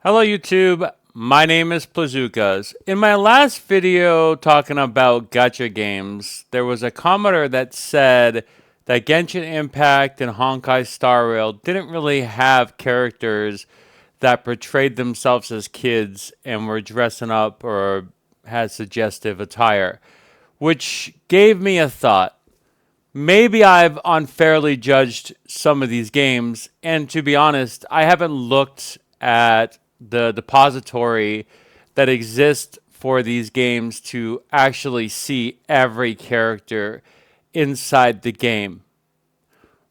Hello YouTube, my name is Plazukas. In my last video talking about Gacha Games, there was a commenter that said that Genshin Impact and Honkai Star Rail didn't really have characters that portrayed themselves as kids and were dressing up or had suggestive attire, which gave me a thought. Maybe I've unfairly judged some of these games, and to be honest, I haven't looked at the depository that exists for these games to actually see every character inside the game,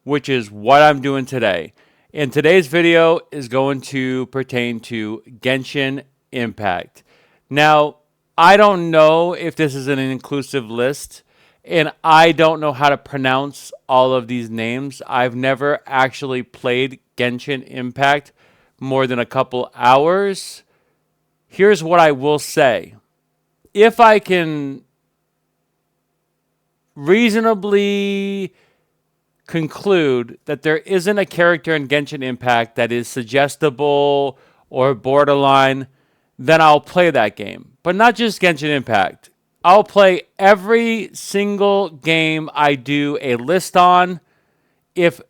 which is what I'm doing today. And today's video is going to pertain to Genshin Impact. Now, I don't know if this is an inclusive list, and I don't know how to pronounce all of these names. I've never actually played Genshin Impact more than a couple hours. Here's what I will say. If I can reasonably conclude that there isn't a character in Genshin Impact that is suggestible or borderline, then I'll play that game. But not just Genshin Impact. I'll play every single game I do a list on if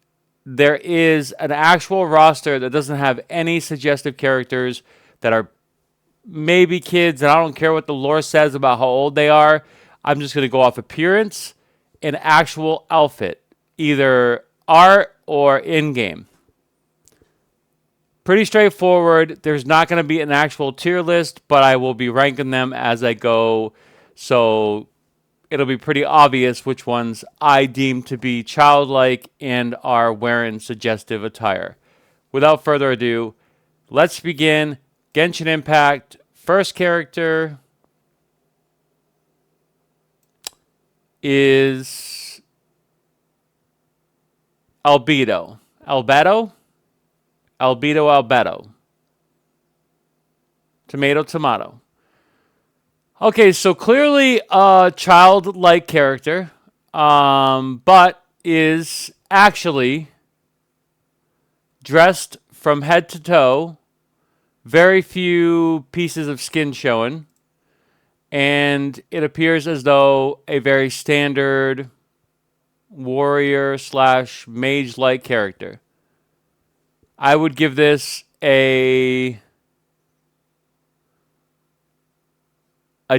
there is an actual roster that doesn't have any suggestive characters that are maybe kids, and I don't care what the lore says about how old they are. I'm just going to go off appearance and actual outfit, either art or in game. Pretty straightforward. There's not going to be an actual tier list, but I will be ranking them as I go. So it'll be pretty obvious which ones I deem to be childlike and are wearing suggestive attire. Without further ado, let's begin. Genshin Impact. First character is Albedo. Albedo? Albedo. Tomato. Okay, so clearly a childlike character, but is actually dressed from head to toe. Very few pieces of skin showing. And it appears as though a very standard warrior slash mage-like character. I would give this a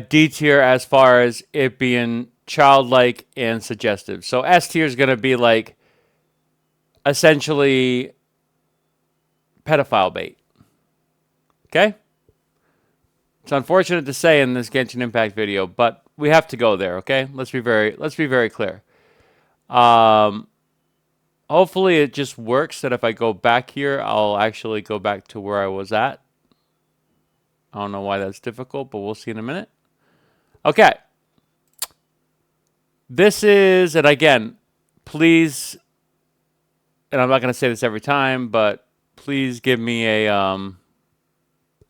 D tier as far as it being childlike and suggestive. So S tier is going to be like essentially pedophile bait. Okay? It's unfortunate to say in this Genshin Impact video, but we have to go there, okay? Let's be very clear. Hopefully it just works that if I go back here, I'll actually go back to where I was at. I don't know why that's difficult, but we'll see in a minute. Okay. This is, and again, please, and I'm not going to say this every time, but please give me a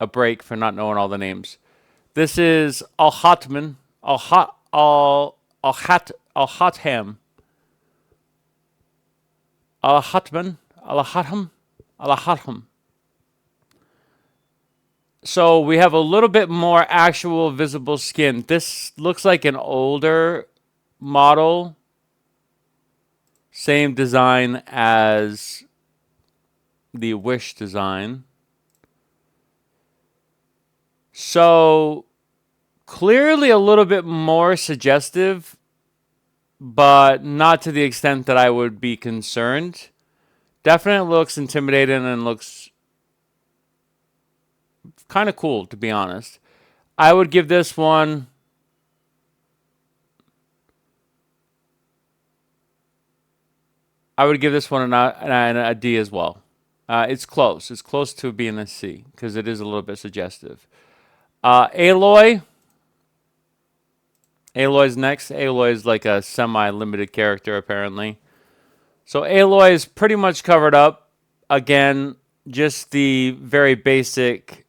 break for not knowing all the names. This is Alhatham. Alhatham. So we have a little bit more actual visible skin. This looks like an older model. Same design as the Wish design. So clearly a little bit more suggestive, but not to the extent that I would be concerned. Definitely looks intimidating and looks kind of cool, to be honest. I would give this one a D as well. It's close. It's close to being a C because it is a little bit suggestive. Aloy. Aloy's next. Aloy is like a semi-limited character, apparently. So Aloy is pretty much covered up. Again, just the very basic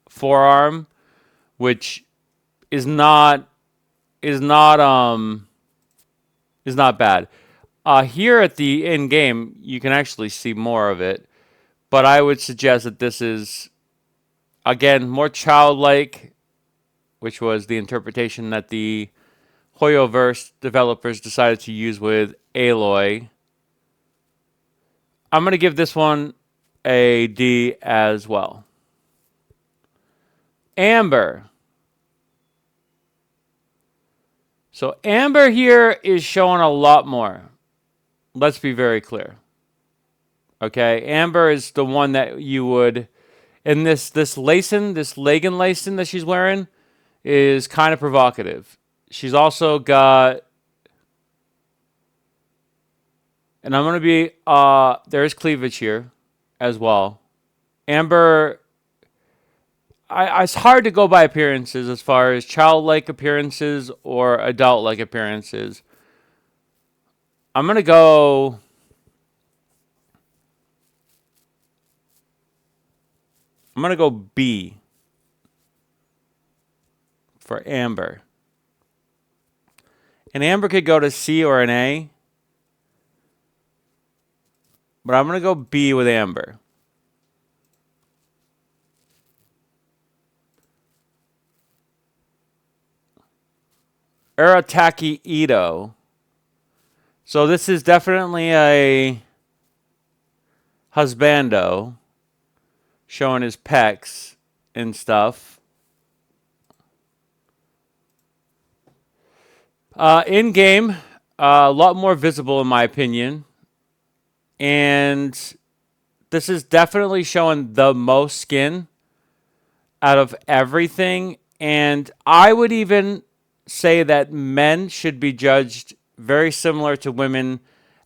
forearm, which is not bad. Here at the in game, you can actually see more of it. But I would suggest that this is, again, more childlike, which was the interpretation that the Hoyoverse developers decided to use with Aloy. I'm going to give this one a D as well. Amber. So Amber here is showing a lot more. Let's be very clear. Okay, Amber is the one that you would, and this lacing, this legging lacing that she's wearing is kind of provocative. She's also got, and I'm going to be, there is cleavage here as well. Amber, it's hard to go by appearances as far as childlike appearances or adult-like appearances. I'm going to go B for Amber. And Amber could go to C or an A. But I'm going to go B with Amber. Urataki Ito. So this is definitely a husbando showing his pecs and stuff. In game, a lot more visible in my opinion. And this is definitely showing the most skin out of everything. And I would even say that men should be judged very similar to women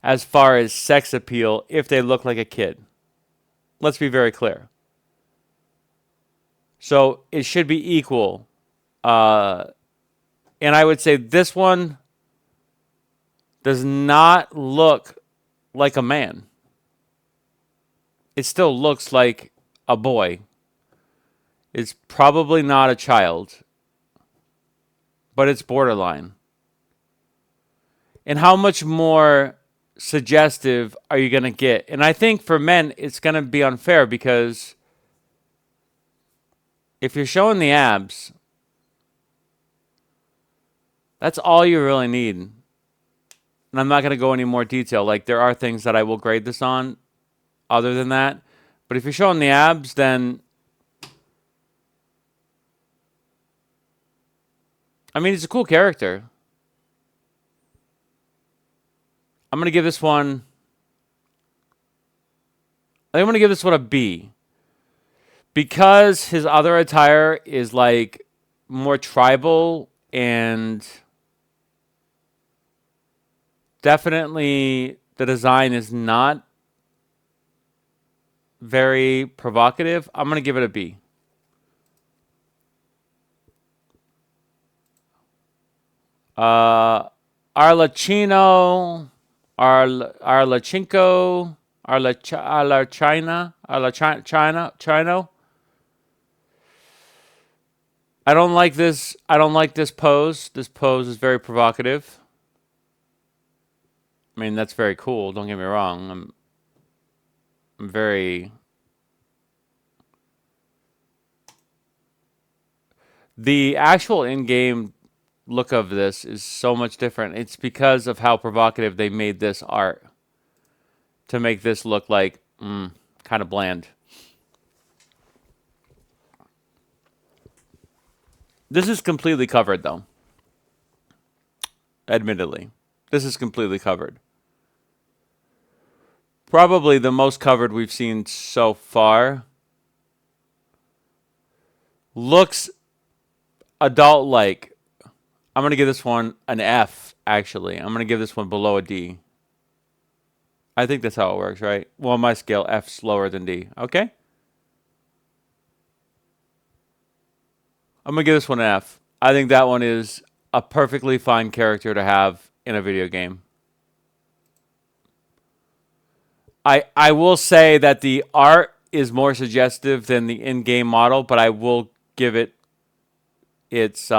as far as sex appeal if they look like a kid. Let's be very clear. So it should be equal. And I would say this one does not look like a man. It still looks like a boy. It's probably not a child, but it's borderline. And how much more suggestive are you going to get? And I think for men, it's going to be unfair because if you're showing the abs, that's all you really need. And I'm not going to go any more detail. Like, there are things that I will grade this on other than that. But if you're showing the abs, then, I mean, he's a cool character. I'm going to give this one, I'm going to give this one a B. Because his other attire is like more tribal and definitely the design is not very provocative, I'm going to give it a B. Arlacino, Arlachinko, Chino. I don't like this. I don't like this pose. This pose is very provocative. I mean, that's very cool. Don't get me wrong. I'm very. The actual in-game look of this is so much different. It's because of how provocative they made this art to make this look like kind of bland. This is completely covered, though. Admittedly. This is completely covered. Probably the most covered we've seen so far. Looks adult-like. I'm going to give this one an F, actually. I'm going to give this one below a D. I think that's how it works, right? Well, on my scale, F's lower than D. Okay? I'm going to give this one an F. I think that one is a perfectly fine character to have in a video game. I will say that the art is more suggestive than the in-game model, but I will give it its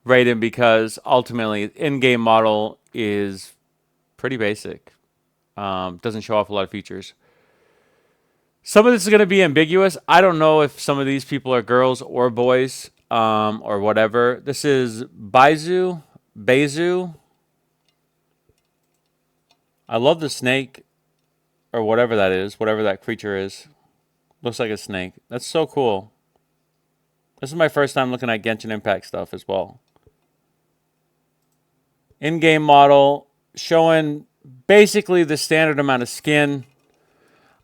rating because ultimately in-game model is pretty basic. Doesn't show off a lot of features. Some of this is going to be ambiguous. I don't know if some of these people are girls or boys, or whatever. This is Baizu. I love the snake, or whatever that is, whatever that creature is. Looks like a snake. That's so cool. This is my first time looking at Genshin Impact stuff as well. In-game model showing basically the standard amount of skin.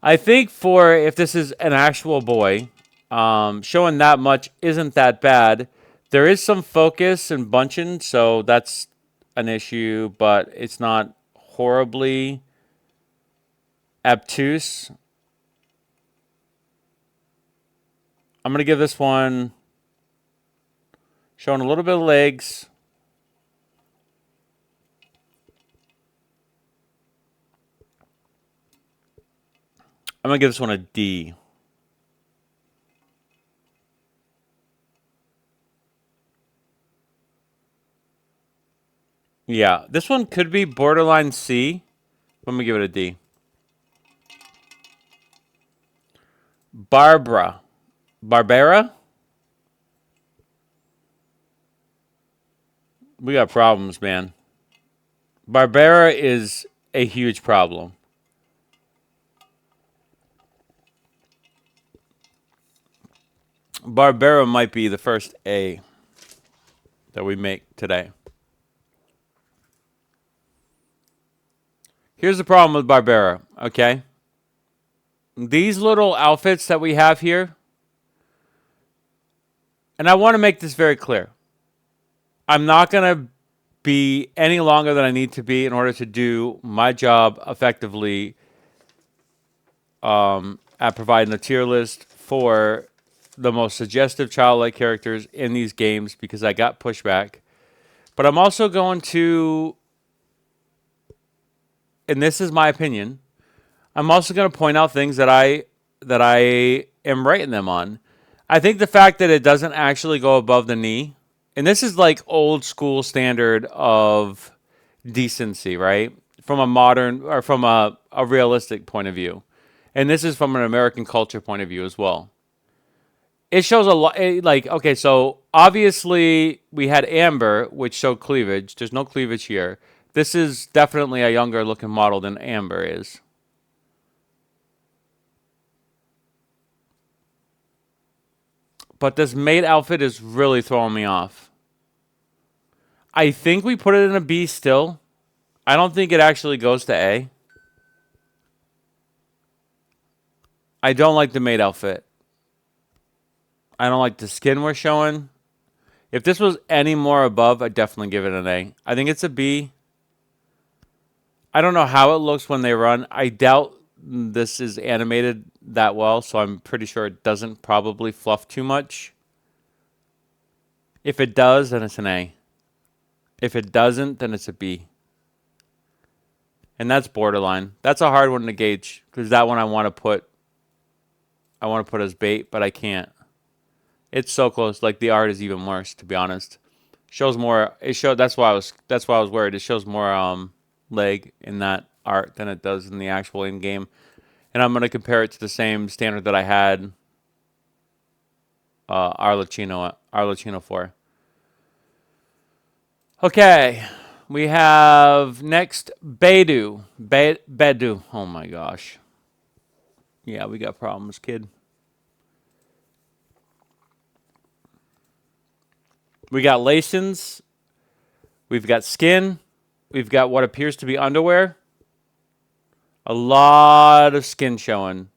I think for if this is an actual boy, showing that much isn't that bad. There is some focus and bunching, so that's an issue, but it's not horribly obtuse. I'm going to give this one showing a little bit of legs. I'm going to give this one a D. Yeah, this one could be borderline C. Let me give it a D. Barbara. We got problems, man. Barbara is a huge problem. Barbara might be the first A that we make today. Here's the problem with Barbara, okay? These little outfits that we have here, and I want to make this very clear. I'm not going to be any longer than I need to be in order to do my job effectively at providing a tier list for the most suggestive childlike characters in these games because I got pushback. But I'm also going to, and this is my opinion, I'm also going to point out things that I am rating them on. I think the fact that it doesn't actually go above the knee, and this is like old school standard of decency, right? From a modern or from a realistic point of view. And this is from an American culture point of view as well. It shows a lot, like, okay, so obviously we had Amber, which showed cleavage. There's no cleavage here. This is definitely a younger looking model than Amber is. But this maid outfit is really throwing me off. I think we put it in a B still. I don't think it actually goes to A. I don't like the maid outfit. I don't like the skin we're showing. If this was any more above, I'd definitely give it an A. I think it's a B. I don't know how it looks when they run. I doubt this is animated that well, so I'm pretty sure it doesn't probably fluff too much. If it does, then it's an A. If it doesn't, then it's a B. And that's borderline. That's a hard one to gauge because that one I want to put as bait, but I can't. It's so close. Like the art is even worse, to be honest. Shows more. That's why I was worried. It shows more leg in that art than it does in the actual in game. And I'm gonna compare it to the same standard that I had Arlecchino for. Okay, we have next Beidou. Beidou. Oh my gosh. Yeah, we got problems, kid. We got lacings. We've got skin. We've got what appears to be underwear. A lot of skin showing.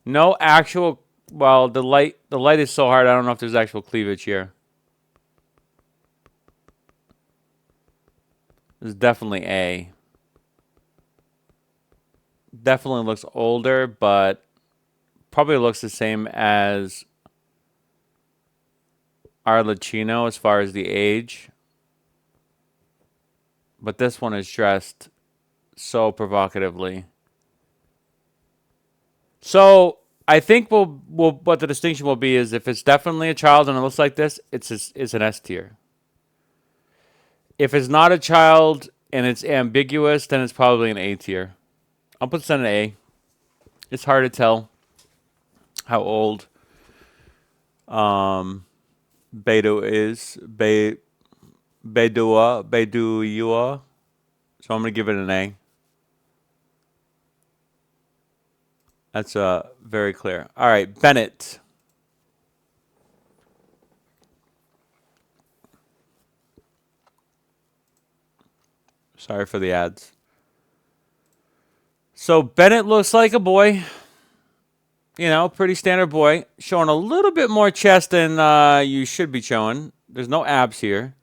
No actual. Well, the light is so hard. I don't know if there's actual cleavage here. There's definitely A. Definitely looks older, but probably looks the same as Arlecchino as far as the age. But this one is dressed so provocatively. So I think what the distinction will be is if it's definitely a child and it looks like this, it's an S tier. If it's not a child and it's ambiguous, then it's probably an A tier. I'll put this in an A. It's hard to tell. how old Beidou is. Beidou. So I'm going to give it an A. That's very clear. All right, Bennett. Sorry for the ads. So Bennett looks like a boy. You know, pretty standard boy. Showing a little bit more chest than you should be showing. There's no abs here.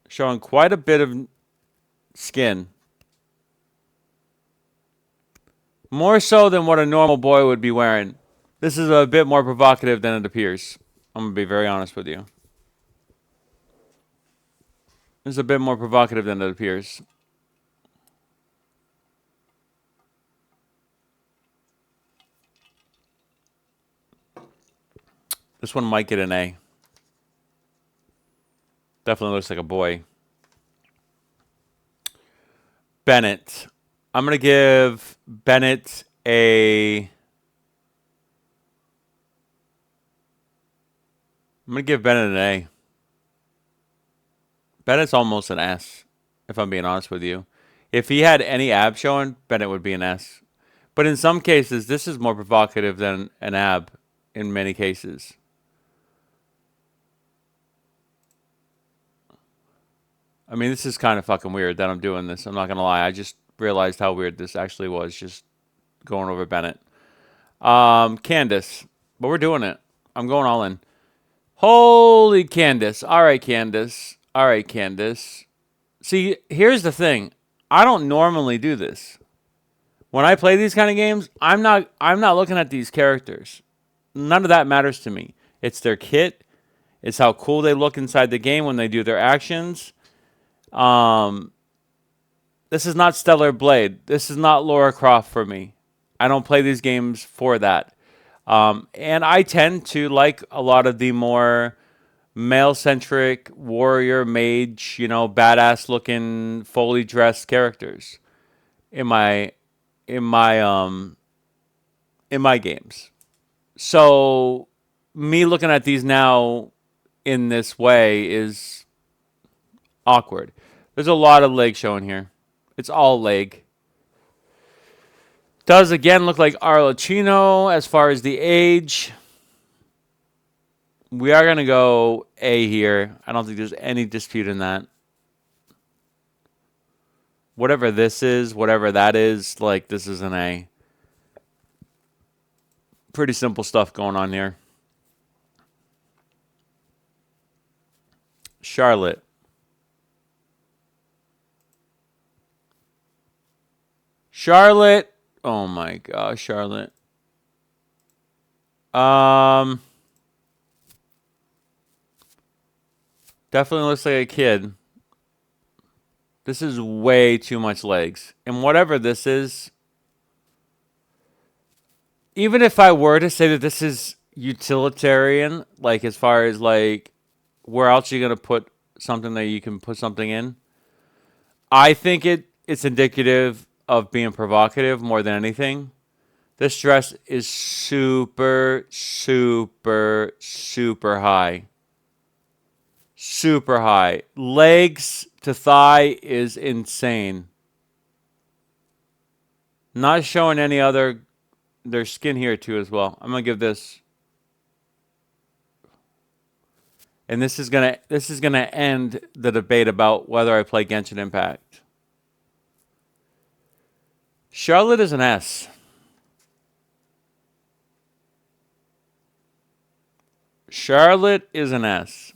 Showing quite a bit of skin. More so than what a normal boy would be wearing. This is a bit more provocative than it appears. I'm going to be very honest with you. This is a bit more provocative than it appears. This one might get an A. Definitely looks like a boy. Bennett. I'm going to give Bennett a... I'm going to give Bennett an A. Bennett's almost an S, if I'm being honest with you. If he had any ab showing, Bennett would be an S. But in some cases, this is more provocative than an ab in many cases. I mean, this is kind of fucking weird that I'm doing this. I'm not going to lie. I just realized how weird this actually was, just going over Bennett. Candace. But we're doing it. I'm going all in. Holy Candace. All right, Candace. All right, Candace. See, here's the thing. I don't normally do this. When I play these kind of games, I'm not looking at these characters. None of that matters to me. It's their kit. It's how cool they look inside the game when they do their actions. This is not Stellar Blade. This is not Lara Croft for me. I don't play these games for that. And I tend to like a lot of the more male-centric warrior, mage, you know, badass-looking, fully dressed characters in my games. So me looking at these now in this way is awkward. There's a lot of leg showing here. It's all leg. Does again look like Arlecchino as far as the age. We are going to go A here. I don't think there's any dispute in that. Whatever this is, whatever that is, like this is an A. Pretty simple stuff going on here. Charlotte. Charlotte. Oh my gosh, Charlotte. Definitely looks like a kid. This is way too much legs. And whatever this is, even if I were to say that this is utilitarian, like as far as like where else are you going to put something that you can put something in, I think it's indicative of being provocative more than anything. This dress is super, super, super high. Super high. Legs to thigh is insane. Not showing any other. There's skin here too as well. I'm gonna give this. And this is gonna end the debate about whether I play Genshin Impact. Charlotte is an S. Charlotte is an S.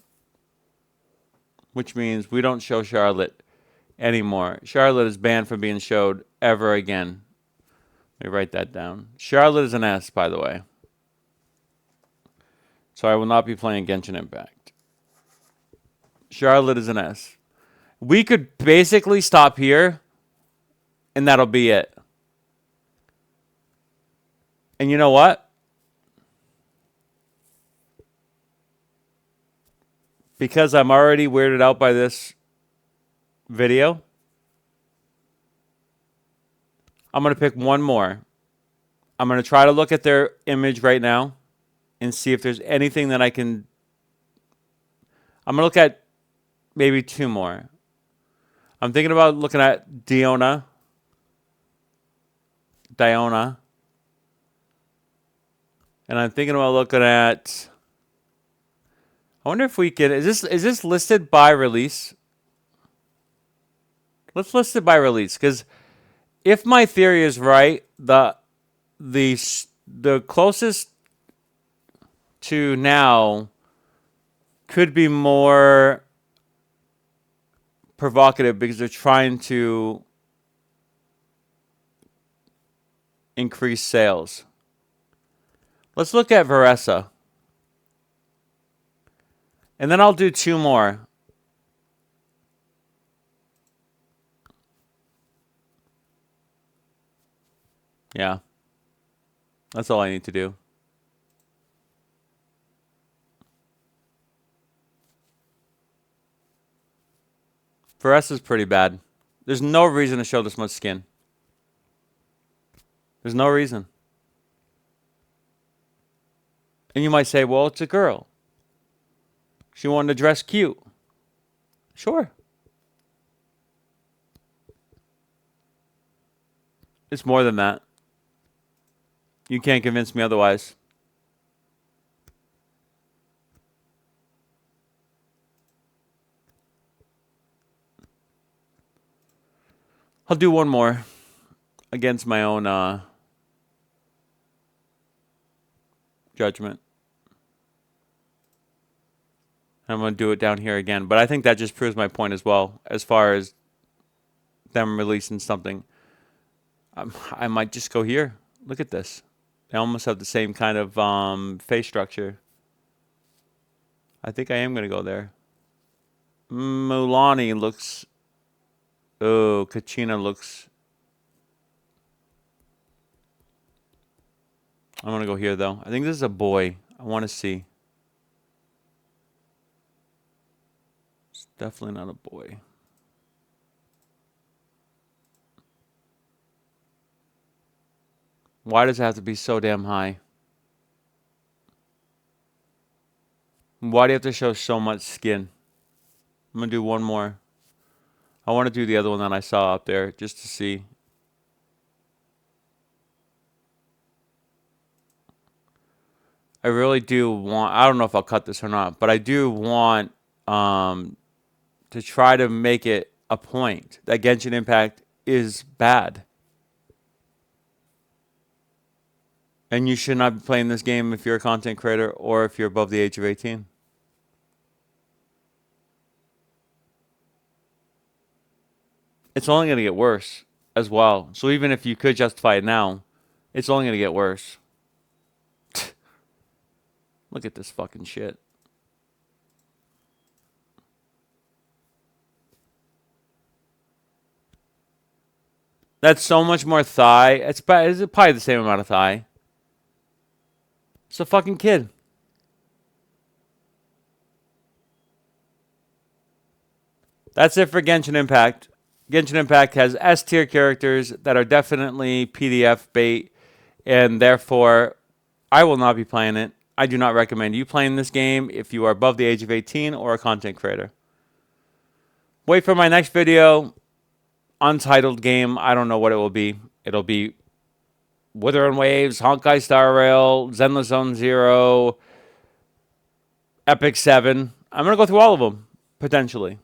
Which means we don't show Charlotte anymore. Charlotte is banned from being showed ever again. Let me write that down. Charlotte is an S, by the way. So I will not be playing Genshin Impact. Charlotte is an S. We could basically stop here, and that'll be it. And you know what? Because I'm already weirded out by this video, I'm going to pick one more. I'm going to try to look at their image right now and see if there's anything that I can. I'm going to look at maybe 2 more. I'm thinking about looking at Diona. And I'm thinking about looking at. I wonder if we can. Is this listed by release? Let's list it by release, because if my theory is right, the closest to now could be more provocative because they're trying to increase sales. Let's look at Varesa. And then I'll do 2 more. Yeah. That's all I need to do. Varesa's pretty bad. There's no reason to show this much skin. There's no reason. And you might say, well, it's a girl. She wanted to dress cute. Sure. It's more than that. You can't convince me otherwise. I'll do 1 more against my own judgment. I'm going to do it down here again. But I think that just proves my point as well, as far as them releasing something. I might just go here. Look at this. They almost have the same kind of face structure. I think I am going to go there. Mulani looks... Oh, Kachina looks... I'm going to go here, though. I think this is a boy. I want to see. It's definitely not a boy. Why does it have to be so damn high? Why do you have to show so much skin? I'm going to do 1 more. I want to do the other one that I saw up there just to see. I really do want... I don't know if I'll cut this or not, but I do want to try to make it a point that Genshin Impact is bad. And you should not be playing this game if you're a content creator or if you're above the age of 18. It's only going to get worse as well. So even if you could justify it now, it's only going to get worse. Look at this fucking shit. That's so much more thigh. It's probably the same amount of thigh. It's a fucking kid. That's it for Genshin Impact. Genshin Impact has S tier characters that are definitely PDF bait, and therefore I will not be playing it. I do not recommend you playing this game if you are above the age of 18 or a content creator. Wait for my next video. Untitled game. I don't know what it will be. It'll be Wither and Waves, Honkai Star Rail, Zenless Zone Zero, Epic 7. I'm going to go through all of them, potentially.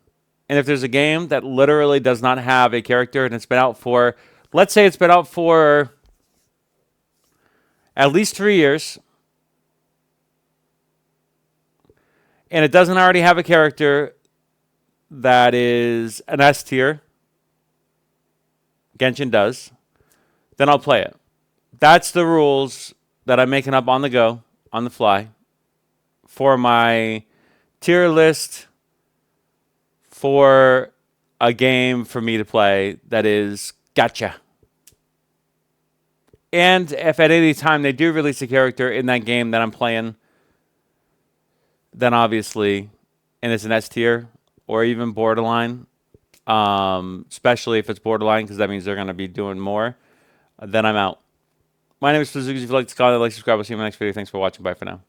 And if there's a game that literally does not have a character and it's been out for, let's say it's been out for at least 3 years, and it doesn't already have a character that is an S tier, Genshin does, then I'll play it. That's the rules that I'm making up on the go, on the fly, for my tier list for a game for me to play that is gacha. And if at any time they do release a character in that game that I'm playing, then obviously, and it's an S tier or even borderline, especially if it's borderline because that means they're going to be doing more, then I'm out. My name is Fazooks. If you like this content, like, subscribe. We'll see you in my next video. Thanks for watching. Bye for now.